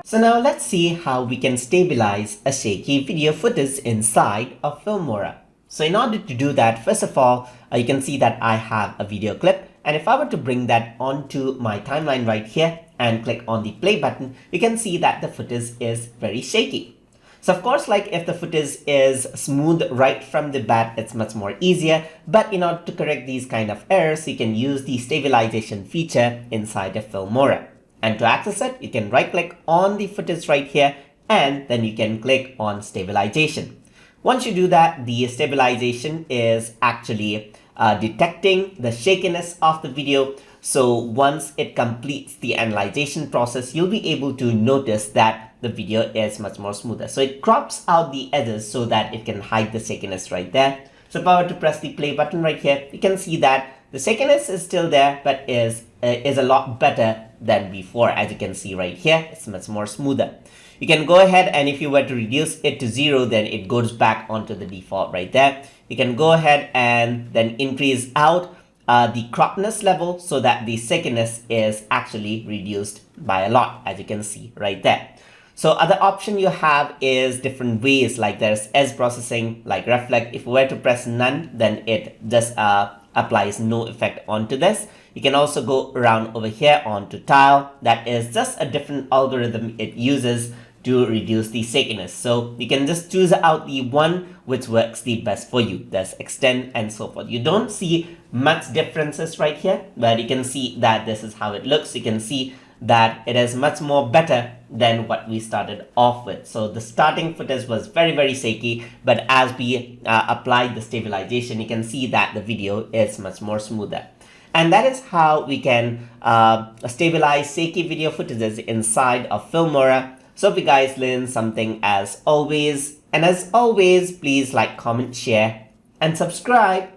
So now let's see how we can stabilize a shaky video footage inside of Filmora. So in order to do that, first of all, you can see that I have a video clip, and if I were to bring that onto my timeline right here and click on the play button, you can see that the footage is very shaky. So of course, like if the footage is smooth right from the bat, it's much more easier. But in order to correct these kind of errors, you can use the stabilization feature inside of Filmora. And to access it, you can right click on the footage right here, and then you can click on stabilization. Once you do that, the stabilization is actually detecting the shakiness of the video. So once it completes the analyzation process, you'll be able to notice that the video is much more smoother. So it crops out the edges so that it can hide the shakiness right there. So if I were to press the play button right here, you can see that the shakiness is still there, but is a lot better than before. As you can see right here, it's much more smoother. You can go ahead, and if you were to reduce it to 0, then it goes back onto the default right there. You can go ahead and then increase out the cropness level so that the shakiness is actually reduced by a lot, as you can see right there. So other option you have is different ways, like there's edge processing, like reflect. If we were to press none, then it just applies no effect onto this. You can also go around over here onto tile. That is just a different algorithm it uses to reduce the shakiness. So you can just choose out the one which works the best for you. There's extend and so forth. You don't see much differences right here, but you can see that this is how it looks. You can see that it is much more better than what we started off with. So the starting footage was very shaky, but as we applied the stabilization, you can see that the video is much more smoother. And that is how we can stabilize shaky video footages inside of Filmora. So if you guys learned something as always, and as always, please like, comment, share, and subscribe.